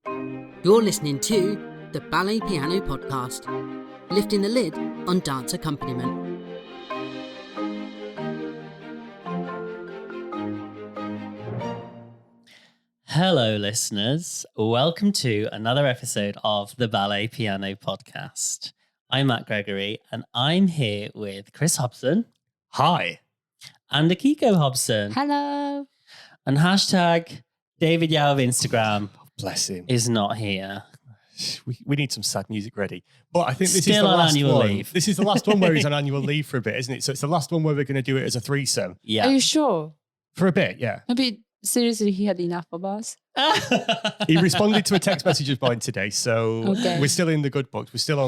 You're listening to the Ballet Piano Podcast, lifting the lid on dance accompaniment. Hello, listeners. Welcome to another episode of the Ballet Piano Podcast. I'm Matt Gregory, and I'm here with Chris Hobson. Hi. And Akiko Hobson. Hello. And hashtag David Yao of Instagram Bless him. is not here. We need some sad music ready. But I think this Still is the on last annual one. leave. This is the last one where he's on annual leave for a bit, isn't it? So it's the last one where we're going to do it as a threesome. Yeah. Are you sure? For a bit, yeah. Maybe seriously he had enough of us. He responded to a text message of mine today, so Okay. we're still in the good books. We're still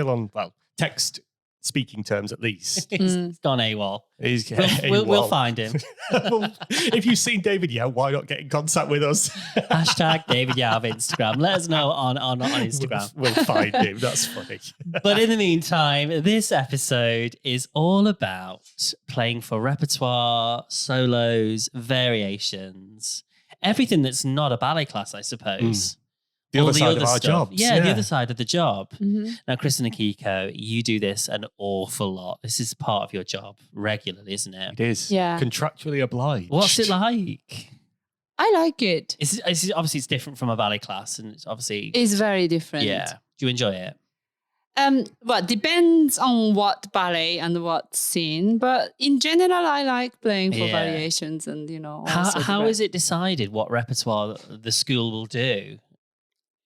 on well, text speaking terms at least. It's gone AWOL. He's We'll find him. Well, if you've seen David Yao, why not get in contact with us? Hashtag David Yao of Instagram. Let us know on Instagram. We'll find him. That's funny. But in the meantime, this episode is all about playing for repertoire, solos, variations, everything that's not a ballet class, I suppose. The All other side of our stuff. jobs. Yeah, the other side of the job. Mm-hmm. Now, Chris and Akiko, you do this an awful lot. This is part of your job regularly, isn't it? It is. Yeah. Contractually obliged. What's it like? I like it. Obviously, it's different from a ballet class, and it's obviously It's very different. yeah. Do you enjoy it? Well, depends on what ballet and what scene, but in general, I like playing for Yeah. variations and How is it decided what repertoire the school will do?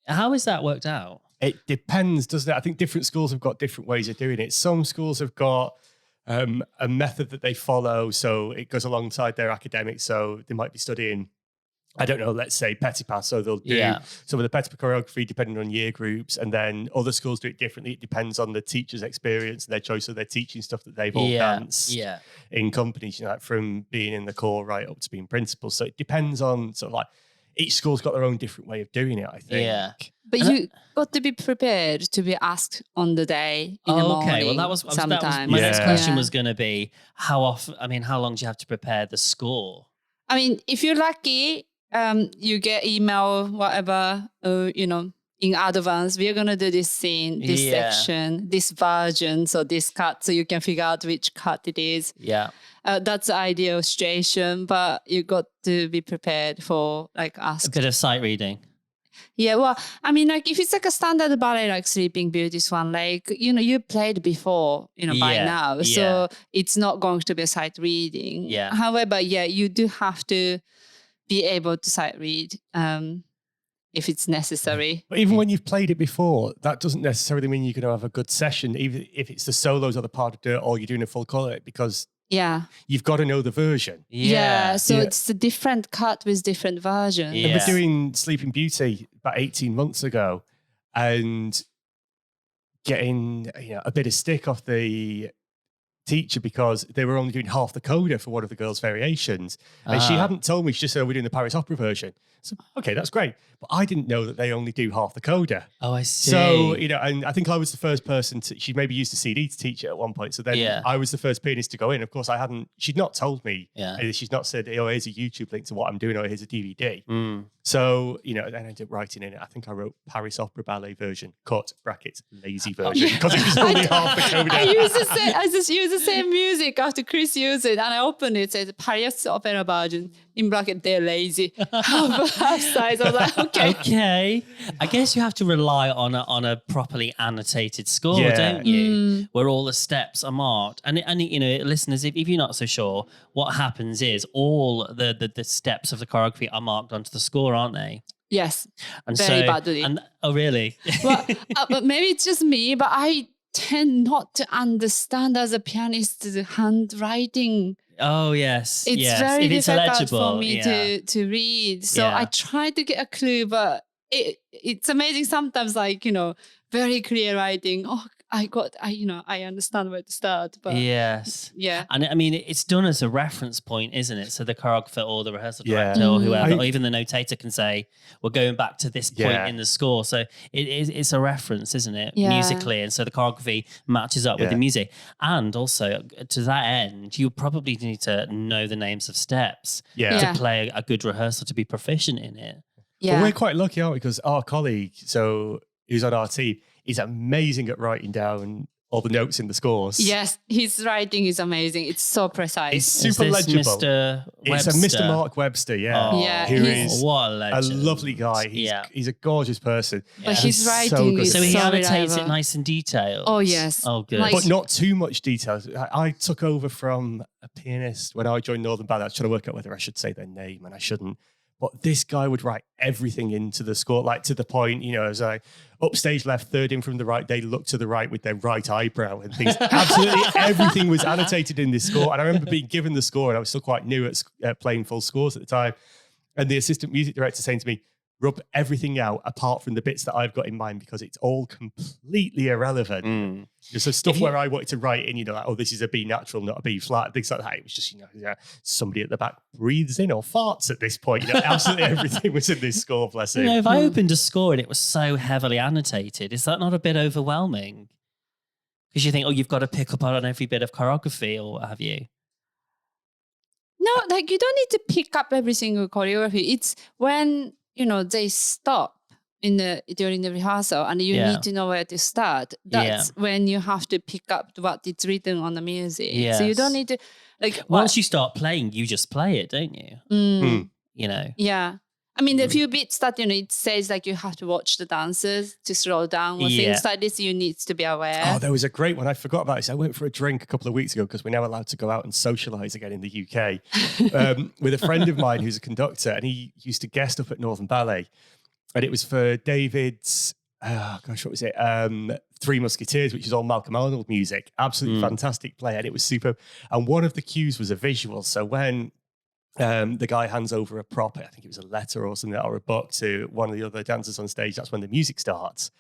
How is that worked out? It depends, doesn't it? I think different schools have got different ways of doing it. Some schools have got a method that they follow, so it goes alongside their academics. So they might be studying, I don't know, let's say petit pas. So they'll do some of the petit pas choreography depending on year groups, and then other schools do it differently. It depends on the teacher's experience and their choice of their teaching stuff that they've all danced in companies, like from being in the corps right up to being principals. So it depends on sort of like each school's got their own different way of doing it, I think. Yeah. But you got to be prepared to be asked on the day in the morning. Okay, well, that was sometimes. my next Yeah. question was going to be how long do you have to prepare the score? I mean, if you're lucky, you get email, whatever, in advance. We're going to do this scene, this section, this version, so this cut, so you can figure out which cut it is. Yeah. That's the ideal situation, but you got to be prepared for A ask. bit of sight reading. Yeah, well, I mean, if it's a standard ballet like Sleeping Beauty, Swan Lake, you played before, by Yeah, now. So it's not going to be a sight reading. Yeah. However, you do have to be able to sight read if it's necessary. But even when you've played it before, that doesn't necessarily mean you're going to have a good session, even if it's the solos or the part of dirt or you're doing a full colour, because Yeah. you've got to know the version. So it's a different cut with different versions. Yeah. And we're doing Sleeping Beauty about 18 months ago and getting a bit of stick off the teacher because they were only doing half the coda for one of the girls' variations. And she hadn't told me, she just said, we're doing the Paris Opera version. So, okay, that's great. But I didn't know that they only do half the coda. Oh, I see. So, and I think I was the first person she maybe used a CD to teach it at one point. So then I was the first pianist to go in. Of course, she'd not told me. Yeah. She's not said, here's a YouTube link to what I'm doing or here's a DVD. Mm. So, then I ended up writing in it. I think I wrote Paris Opera Ballet version, cut, brackets, lazy version, because it was only half the coda. I just use the same music after Chris used it, and I opened it, it says Paris Opera version, in bracket, they're lazy. Half size. I was like, okay. Okay. I guess you have to rely on a properly annotated score, Yeah. don't you? Where all the steps are marked. And listeners, if you're not so sure, what happens is all the steps of the choreography are marked onto the score, aren't they? Yes. And Very badly. Oh, really? Well, but maybe it's just me, but I tend not to understand as a pianist the handwriting. Oh, yes. It's yes. very If it's difficult illegible, for me to read. So Yeah. I try to get a clue, but it's amazing sometimes, very clear writing. Oh, I understand where to start. But yes. yeah. And I mean, it's done as a reference point, isn't it? So the choreographer or the rehearsal Yeah. director or whoever, I- or even the notator can say, we're going back to this point Yeah. in the score. So it's a reference, isn't it? Yeah. Musically. And so the choreography matches up with the Yeah. music. And also to that end, you probably need to know the names of steps Yeah. Yeah. to play a good rehearsal to be proficient in it. Yeah. But we're quite lucky, aren't we? Because our colleague, so who's on our team, is amazing at writing down all the notes in the scores. Yes, his writing is amazing. It's so precise. It's super legible. Mr. It's a Mr. Mark Webster, yeah. Oh, Yeah, who is what a legend. a lovely guy. He's a gorgeous person. But He's his so writing good. is So he so annotates reliable. it nice and detailed. Oh, yes. Oh, good. Like- But not too much detail. I took over from a pianist when I joined Northern Ballet. I was trying to work out whether I should say their name, and I shouldn't. But this guy would write everything into the score, like to the point, as I upstage left, third in from the right, they looked to the right with their right eyebrow and things. Absolutely everything was annotated in this score. And I remember being given the score, and I was still quite new at playing full scores at the time. And the assistant music director saying to me, rub everything out apart from the bits that I've got in mind because it's all completely irrelevant. So stuff where I wanted to write in, like, oh, this is a B natural, not a B flat, things like that. It was just, somebody at the back breathes in or farts at this point. Absolutely everything was in this score, bless him. If I opened a score and it was so heavily annotated, is that not a bit overwhelming? Because you think, you've got to pick up on every bit of choreography or what have you. No, like you don't need to pick up every single choreography. It's when, they stop during the rehearsal and you need to know where to start. That's when you have to pick up what is written on the music. Yes. So you don't need to, Once you start playing, you just play it, don't you? Yeah. I mean, the few bits that, it says like you have to watch the dancers to slow down or things like this, you need to be aware. Oh, there was a great one. I forgot about this. I went for a drink a couple of weeks ago because we're now allowed to go out and socialise again in the UK with a friend of mine who's a conductor, and he used to guest up at Northern Ballet. And it was for David's, what was it? Three Musketeers, which is all Malcolm Arnold music. Absolutely fantastic play. And it was superb. And one of the cues was a visual. So when the guy hands over a prop, I think it was a letter or something, or a book to one of the other dancers on stage, that's when the music starts.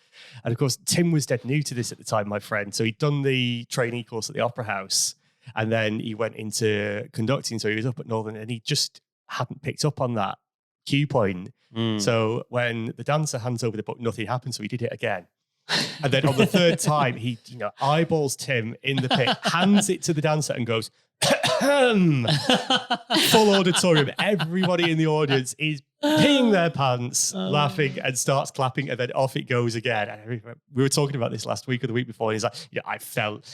And of course, Tim was dead new to this at the time, my friend. So he'd done the trainee course at the Opera House, and then he went into conducting. So he was up at Northern, and he just hadn't picked up on that cue point. So when the dancer hands over the book, nothing happened. So he did it again. And then on the third time, he eyeballs Tim in the pit, hands it to the dancer and goes, full auditorium. Everybody in the audience is peeing their pants, laughing, and starts clapping, and then off it goes again. And we were talking about this last week or the week before, and he's like, I felt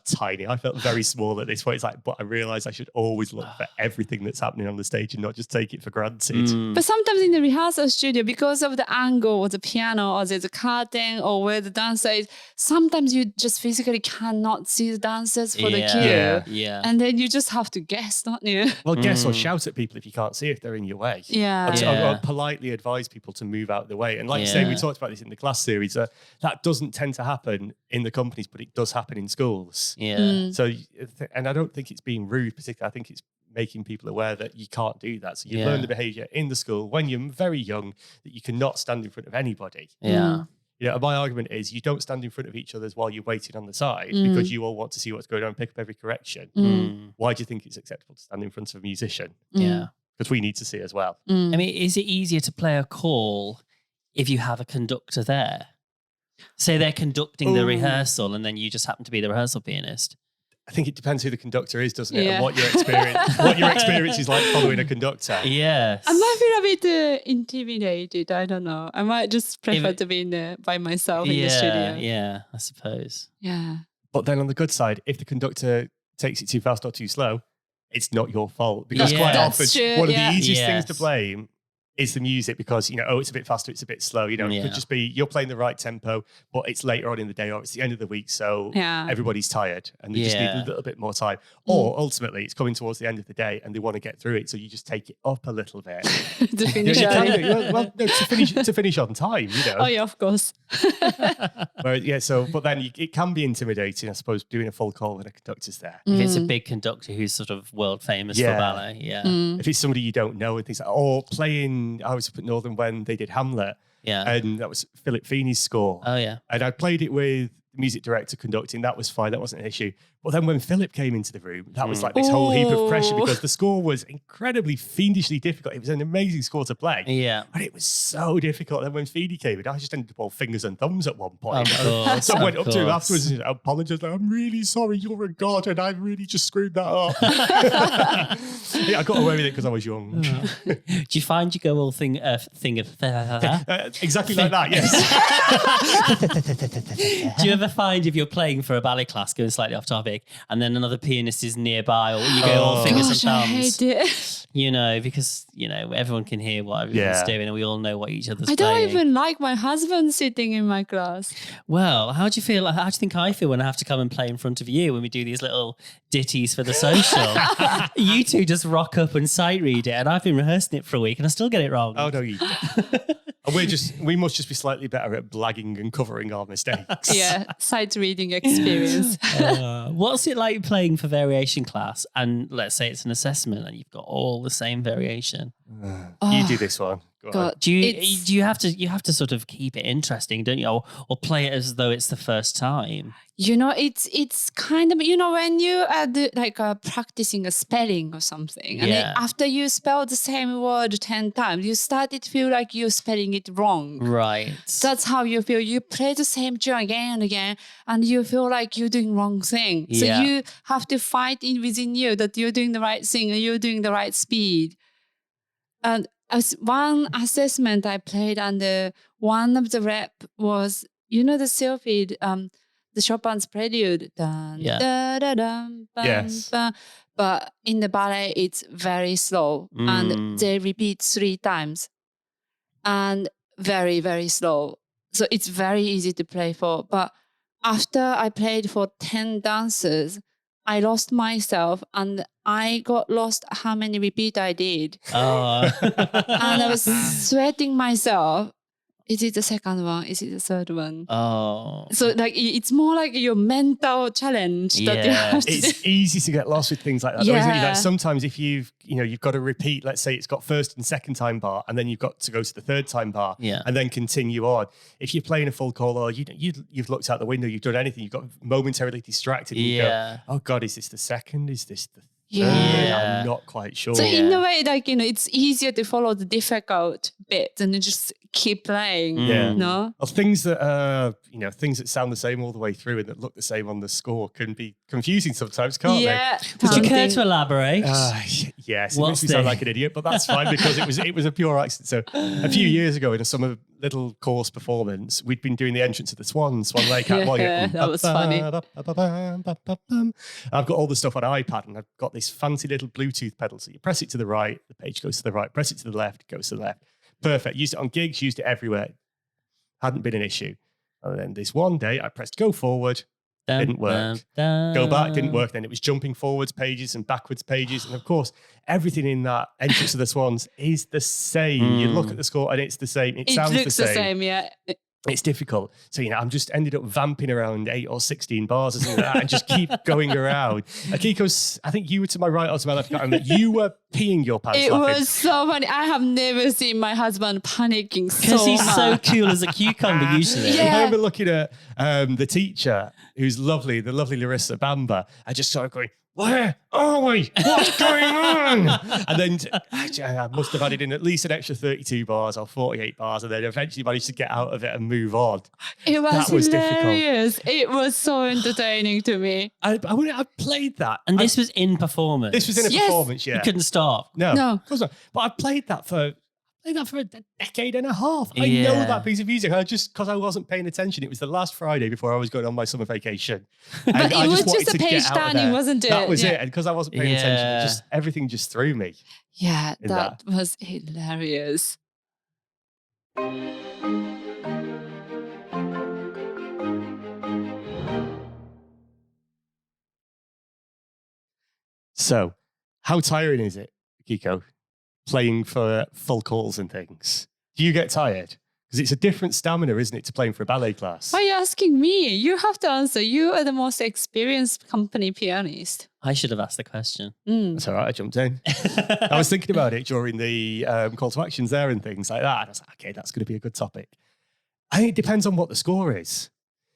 tiny. I felt very small at this point. It's like, but I realized I should always look for everything that's happening on the stage and not just take it for granted. But sometimes in the rehearsal studio, because of the angle or the piano or there's a curtain or where the dancer is, sometimes you just physically cannot see the dancers for the cue. Yeah. And then you just have to guess, don't you? Well, guess or shout at people if you can't see if they're in your way. I'll politely advise people to move out of the way. And like you say, we talked about this in the class series, that doesn't tend to happen in the companies, but it does happen in schools. So, and I don't think it's being rude particularly. I think it's making people aware that you can't do that. So you learn the behavior in the school when you're very young, that you cannot stand in front of anybody. My argument is you don't stand in front of each other while you're waiting on the side because you all want to see what's going on and pick up every correction. Why do you think it's acceptable to stand in front of a musician? Because we need to see as well. I mean, is it easier to play a call if you have a conductor there? Say they're conducting the rehearsal and then you just happen to be the rehearsal pianist. I think it depends who the conductor is, doesn't it? And what your experience is like following a conductor. Yes. I might feel a bit intimidated. I don't know. I might just prefer to be by myself in the studio. Yeah, I suppose. Yeah. But then on the good side, if the conductor takes it too fast or too slow, it's not your fault. Because quite often, one of the easiest things to blame is the music because, it's a bit faster, it's a bit slow. It could just be you're playing the right tempo, but it's later on in the day or it's the end of the week. So everybody's tired and they just need a little bit more time. Or ultimately, it's coming towards the end of the day and they want to get through it. So you just take it up a little bit. To finish to finish on time, Oh, yeah, of course. But then it can be intimidating, I suppose, doing a full call when a conductor's there. If it's a big conductor who's sort of world famous for ballet, If it's somebody you don't know and things like, or playing, I was up at Northern when they did Hamlet, and that was Philip Feeney's score. Oh, yeah. And I played it with the music director conducting. That was fine. That wasn't an issue. But then when Philip came into the room, that was like this whole heap of pressure because the score was incredibly fiendishly difficult. It was an amazing score to play. Yeah. But it was so difficult. And when Feedy came in, I just ended up all fingers and thumbs at one point. Of course, So I went of up to him course. afterwards and apologized. Like, I'm really sorry, you're a god, and I really just screwed that up. Yeah, I got away with it because I was young. Do you find you go all thing of Exactly like that, yes. Do you ever find if you're playing for a ballet class, going slightly off topic, and then another pianist is nearby, or you go all fingers Gosh, and I thumbs? hate it. You know, because everyone can hear what everyone's doing, and we all know what each other's I don't playing. even like my husband sitting in my class. Well, how do you feel? How do you think I feel when I have to come and play in front of you when we do these little ditties for the social? You two just rock up and sight read it, and I've been rehearsing it for a week, and I still get it wrong. Oh, no, you don't. And we must just be slightly better at blagging and covering our mistakes. Yeah, sight reading experience. What's it like playing for variation class? And let's say it's an assessment, and you've got all the same variation. You do this one. Go on. God, Do you have to sort of keep it interesting, don't you, or play it as though it's the first time? It's kind of when you are practicing a spelling or something, and then after you spell the same word 10 times, you start to feel like you're spelling it wrong. Right. That's how you feel. You play the same tune again and again, and you feel like you're doing wrong thing. So Yeah. you have to fight within you that you're doing the right thing and you're doing the right speed. And as one assessment I played, and one of the rep was, the Sylphid, the Chopin's Prelude. Dun, Yeah. da, da, dum, bum, Yes. bum. But in the ballet, it's very slow, and they repeat 3 times, and very, very slow. So it's very easy to play for. But after I played for 10 dances, I lost myself, and I got lost how many repeat I did. Oh. And I was sweating myself. Is it the second one? Is it the third one? Oh. So it's more like your mental challenge that you Yeah. have to do. It's easy to get lost with things like that, though, isn't it? Yeah. Like sometimes if you've got to repeat, let's say it's got first and second time bar, and then you've got to go to the third time bar, Yeah. and then continue on. If you're playing a full call, or you've looked out the window, you've done anything, you've got momentarily distracted. And you go, oh God, is this the second? Is this the third? Yeah. I'm not quite sure. So in a way, it's easier to follow the difficult bit and just keep playing. Yeah. No? Well, things that things that sound the same all the way through and that look the same on the score can be confusing sometimes, can't Yeah. Would you care counting. to elaborate? they? Yes, it What's makes me sound the- like an idiot, but that's fine because it was a pure accident. So a few years ago in a summer little course performance, we'd been doing the entrance of the Swan Lake at Yeah, that was funny. I've got all the stuff on iPad, and I've got this fancy little Bluetooth pedal. So you press it to the right, the page goes to the right. Press it to the left, it goes to the left. Perfect. Used it on gigs, used it everywhere. Hadn't been an issue. And then this one day, I pressed go forward, didn't work. Go back, didn't work. Then it was jumping forwards pages and backwards pages. And of course, everything in that entrance of the Swans is the same. You look at the score and it's the same. It sounds looks the same, yeah. It's difficult. So, I'm just ended up vamping around 8 or 16 bars or something like that and just keep going around. Akiko's, I think you were to my right or to my left. I can't remember. You were peeing your pants It laughing. was so funny. I have never seen my husband panicking so Because he's so much. cool as a cucumber usually. Yeah. I remember looking at the teacher, who's lovely, the lovely Larissa Bamba. I just started going, where are we? What's going on? And then actually, I must have added in at least an extra 32 bars or 48 bars, and then eventually managed to get out of it and move on. It was, That was difficult. hilarious. It was so entertaining to me. I played that. And this was in performance. This was in a Yes. performance, yeah. You couldn't stop. No, No. of course not. But I played that for a decade and a half. I know Yeah. that piece of music. I just because I wasn't paying attention. It was the last Friday before I was going on my summer vacation. And But I it was wanted just a to get page out of turning, there. wasn't it? That was Yeah. it. And because I wasn't paying attention, Yeah. everything just threw me. Yeah, In that was hilarious. So, how tiring is it, Akiko, playing for full calls and things? Do you get tired? Because it's a different stamina, isn't it, to playing for a ballet class? Why are you asking me? You have to answer. You are the most experienced company pianist. I should have asked the question. That's all right, I jumped in. I was thinking about it during the call to actions there and things like that. And I was like, okay, that's going to be a good topic. I think it depends on what the score is.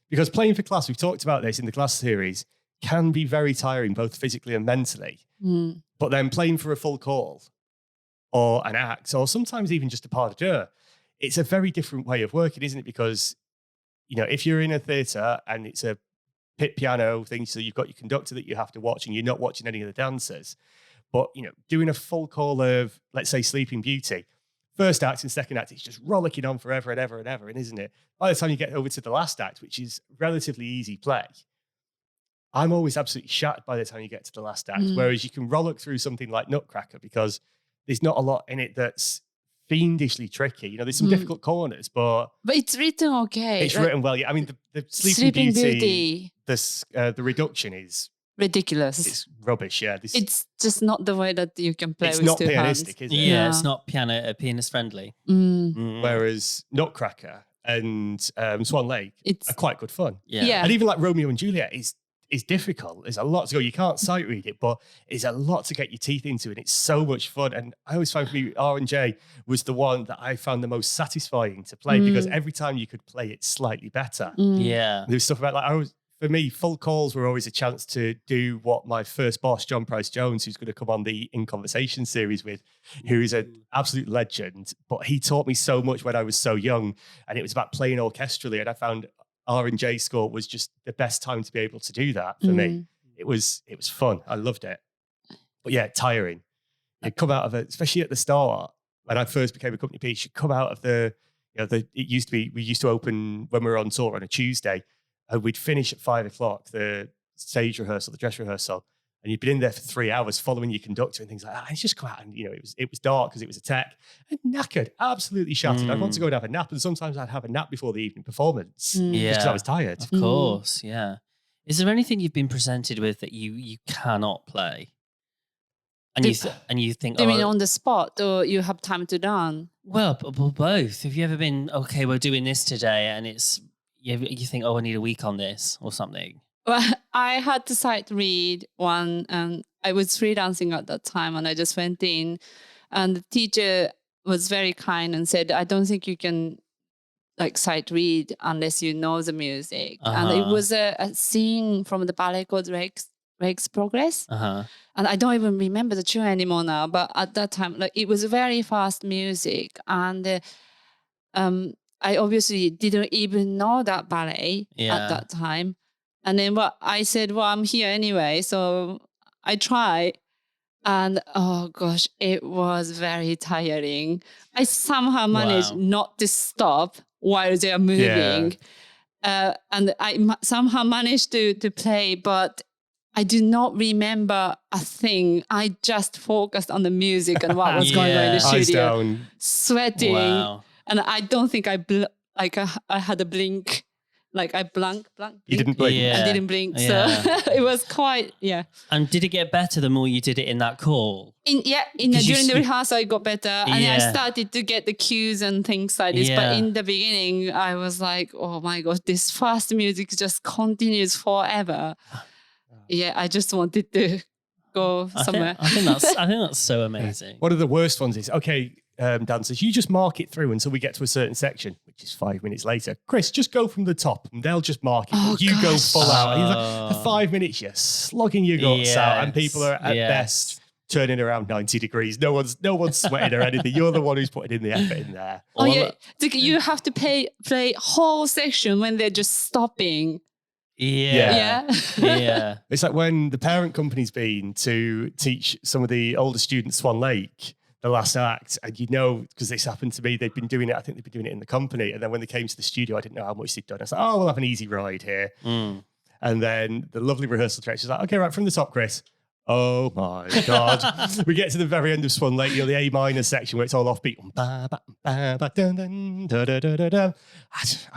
Because playing for class, we've talked about this in the class series, can be very tiring, both physically and mentally. But then playing for a full call or an act, or sometimes even just a pas de deux, it's a very different way of working, isn't it? Because, you know, if you're in a theatre and it's a pit piano thing, so you've got your conductor that you have to watch and you're not watching any of the dancers, but, you know, doing a full call of, let's say, Sleeping Beauty, first act and second act, it's just rollicking on forever and ever and ever, and isn't it? By the time you get over to the last act, which is relatively easy play, I'm always absolutely shattered by the time you get to the last act. Whereas you can rollick through something like Nutcracker because there's not a lot in it that's fiendishly tricky. You know, there's some difficult corners, but it's written okay. It's written well. Yeah, I mean, the Sleeping Beauty. The reduction is ridiculous. It's rubbish. Yeah, it's just not the way that you can play. It's with not two pianistic, hands. is it? Yeah, it's not pianist friendly. Whereas Nutcracker and Swan Lake are quite good fun. Yeah. And even like Romeo and Juliet is difficult. There's a lot to go. You can't sight read it, but it's a lot to get your teeth into, and it's so much fun. And I always found for me, R&J was the one that I found the most satisfying to play because every time you could play it slightly better. Yeah. There was stuff about like for me, full calls were always a chance to do what my first boss, John Price Jones, who's going to come on the In Conversation series with, who is an absolute legend. But he taught me so much when I was so young, and it was about playing orchestrally. And I found R&J score was just the best time to be able to do that for me. It was fun. I loved it. But yeah, tiring. You'd come out of it, especially at the start when I first became a company piece. You'd come out of we used to open when we were on tour on a Tuesday, and we'd finish at 5:00, the stage rehearsal, the dress rehearsal, and you'd been in there for 3 hours following your conductor and things like that. And just come out and, you know, it was dark because it was a tech, and knackered, absolutely shattered. I'd want to go and have a nap, and sometimes I'd have a nap before the evening performance just because I was tired. Of course, yeah. Is there anything you've been presented with that you cannot play? And you think, do you mean on the spot, or you have time to learn? Well, both. Have you ever been, okay, we're doing this today, and it's you think, oh, I need a week on this or something? Well, I had to sight read one, and I was freelancing at that time, and I just went in, and the teacher was very kind and said, I don't think you can like sight read unless you know the music. And it was a scene from the ballet called Reg's Progress. And I don't even remember the tune anymore now, but at that time, like, it was very fast music, and I obviously didn't even know that ballet at that time. And then I said, well, I'm here anyway, so I try. And oh gosh, it was very tiring. I somehow managed not to stop while they are moving. And I somehow managed to play, but I do not remember a thing. I just focused on the music and what was going on in the studio. Eyes down. Sweating. Wow. And I don't think I had a blink. Like I blink. You didn't blink? I didn't blink. So it was quite, And did it get better the more you did it in that call? During the rehearsal, it got better. And I started to get the cues and things like this. But in the beginning, I was like, oh my gosh, this fast music just continues forever. I just wanted to go somewhere. I think that's so amazing. One of the worst ones is, okay, dancers, you just mark it through until we get to a certain section, which is 5 minutes later. Chris, just go from the top and they'll just mark it. You go full out. And he's like, for 5 minutes, you're slogging your guts out, and people are at best turning around 90 degrees. No one's sweating or anything. You're the one who's putting in the effort in there. You have to play whole section when they're just stopping. It's like when the parent company's been to teach some of the older students Swan Lake the last act, and because this happened to me, they'd been doing it. I think they'd been doing it in the company, and then when they came to the studio, I didn't know how much they'd done. I was like, oh, we'll have an easy ride here. And then the lovely rehearsal director's like, okay, right from the top, Chris. Oh my God. We get to the very end of Swan Lake, the A minor section where it's all offbeat. I've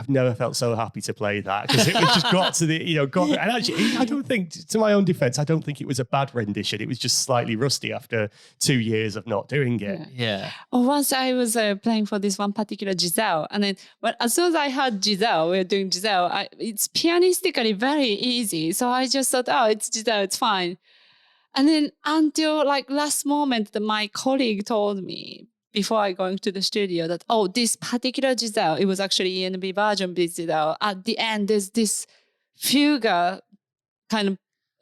never felt so happy to play that, because it just got to the, and actually, I don't think, to my own defense, I don't think it was a bad rendition. It was just slightly rusty after 2 years of not doing it. Once I was playing for this one particular Giselle, and then as soon as I heard Giselle, we were doing Giselle, it's pianistically very easy. So I just thought, oh, it's Giselle, it's fine. And then until like last moment, my colleague told me before I going to the studio that, oh, this particular Giselle, it was actually ENB version of Giselle. At the end, there's this fugue kind of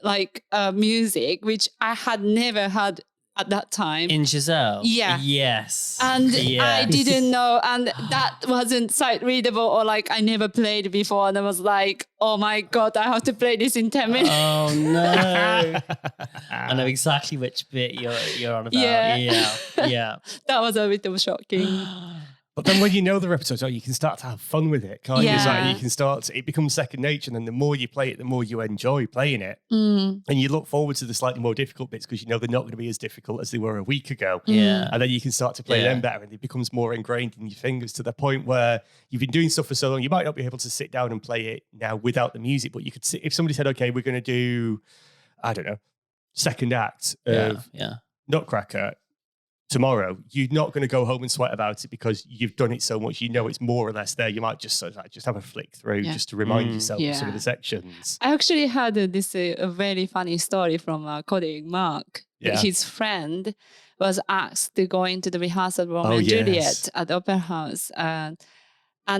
like music, which I had never heard at that time. In Giselle? Yeah. Yes. And yes. I didn't know, and that wasn't sight readable, or like I never played before, and I was like, oh my God, I have to play this in 10 minutes. Oh no. I know exactly which bit you're on about. Yeah. That was a bit of shocking. But then when you know the repertoire, you can start to have fun with it, can't you? It's like Yeah. you can start, it becomes second nature. And then the more you play it, the more you enjoy playing it. Mm. And you look forward to the slightly more difficult bits because you know they're not going to be as difficult as they were a week ago. Yeah. And then you can start to play Yeah. them better, and it becomes more ingrained in your fingers to the point where you've been doing stuff for so long, you might not be able to sit down and play it now without the music, but you could sit, if somebody said, okay, we're going to do, I don't know, second act of Nutcracker tomorrow, you're not going to go home and sweat about it because you've done it so much. You know it's more or less there. You might just sort of just have a flick through just to remind yourself of some of the sections. I actually had this a very funny story from a colleague, Mark. Yeah. His friend was asked to go into the rehearsal of Romeo and Juliet at the Opera House. And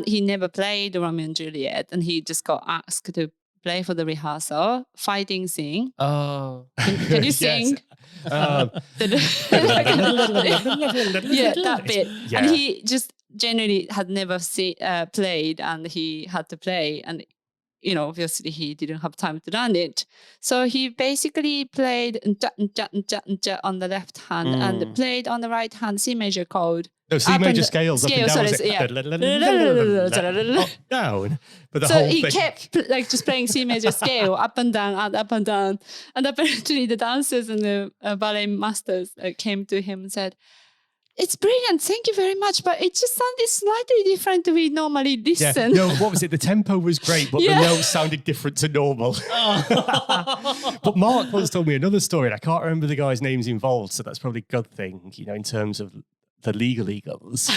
he never played Romeo and Juliet. And he just got asked to play for the rehearsal, fighting scene. Oh. Can you sing? Um, Yeah, that bit. Yeah. And he just generally had never played, and he had to play. And, you know, obviously he didn't have time to learn it. So he basically played on the left hand and played on the right hand C major chord. No, C major scales up and down. Up, down. But the So whole he thing. kept like just playing C major scale up and down and up and down. And apparently the dancers and the ballet masters came to him and said, "It's brilliant, thank you very much, but it just sounded slightly different to we normally listen." No, what was it? The tempo was great, but the notes sounded different to normal. But Mark once told me another story, and I can't remember the guy's names involved, so that's probably a good thing, you know, in terms of the legal egos.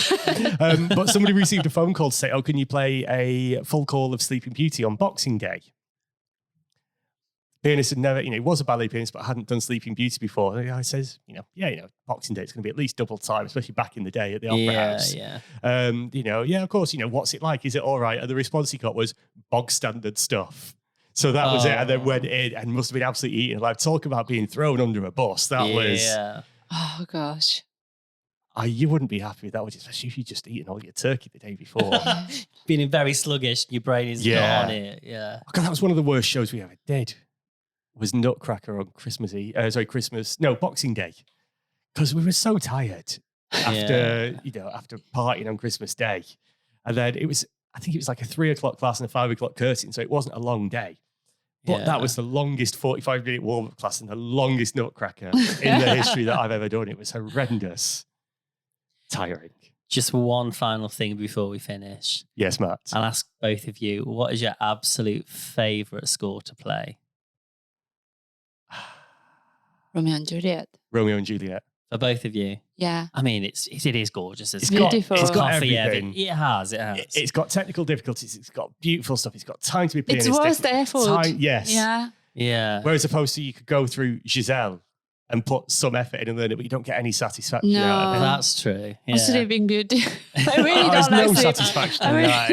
But somebody received a phone call to say, "Oh, can you play a full call of Sleeping Beauty on Boxing Day?" Pianist had never, you know, he was a ballet pianist, but hadn't done Sleeping Beauty before. And the guy says, Boxing Day, it's going to be at least double time, especially back in the day at the Opera House. Of course, what's it like? Is it all right? And the response he got was bog standard stuff. So that was it. And then went in and must have been absolutely eaten alive. Talk about being thrown under a bus. That was... Oh, gosh. You wouldn't be happy with that, would you? Especially if you'd just eaten all your turkey the day before. Feeling very sluggish, your brain is not on it. Yeah. God, that was one of the worst shows we ever did. Was Nutcracker on Boxing Day. Because we were so tired after partying on Christmas Day. And then I think it was like a 3 o'clock class and a 5 o'clock curtain, so it wasn't a long day. But that was the longest 45-minute warm-up class and the longest Nutcracker in the history that I've ever done. It was horrendous. Tiring. Just one final thing before we finish. Yes, Matt. I'll ask both of you, what is your absolute favourite score to play? Romeo and Juliet. Romeo and Juliet. For both of you? Yeah. I mean, it is gorgeous. It's beautiful. It's got coffee, everything. It has. It's got technical difficulties. It's got beautiful stuff. It's got time to be It's pianistic. worth the effort. Yes. Yeah. Yeah. Whereas opposed to you could go through Giselle and put some effort in and learn it, but you don't get any satisfaction out of it. That's true. Yeah. Sleeping Beauty. I really There's don't like no sleep. satisfaction I in really that.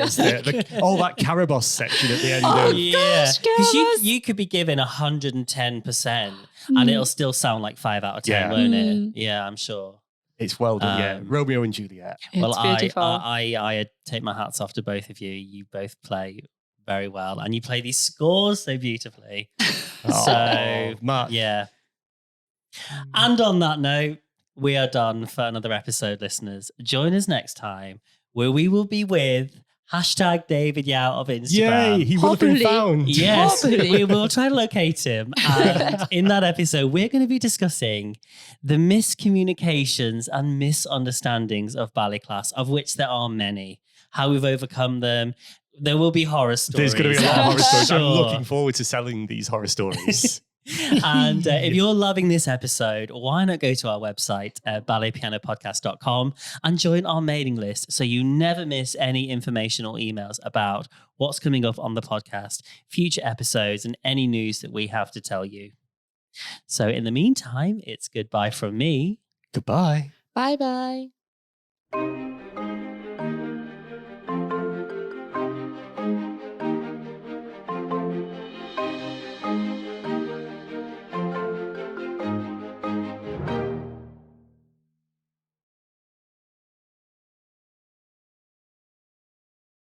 It's all that Caraboss section at the end. Oh, of, gosh, Because Caraboss. you could be given 110% and it'll still sound like 5 out of 10, won't it? Yeah, I'm sure. It's well done, Romeo and Juliet. It's beautiful. I take my hats off to both of you. You both play very well and you play these scores so beautifully. So, Matt. yeah. And on that note, we are done for another episode, listeners. Join us next time where we will be with #David Yao of Instagram. Yay, he will have been found. Yes, Hopefully. we will try to locate him. And in that episode, we're going to be discussing the miscommunications and misunderstandings of ballet class, of which there are many, how we've overcome them. There will be horror stories. There's going to be a lot of horror stories. I'm Sure. looking forward to selling these horror stories. And if you're loving this episode, why not go to our website, balletpianopodcast.com, and join our mailing list so you never miss any information or emails about what's coming up on the podcast, future episodes, and any news that we have to tell you. So in the meantime, it's goodbye from me. Goodbye. Bye-bye.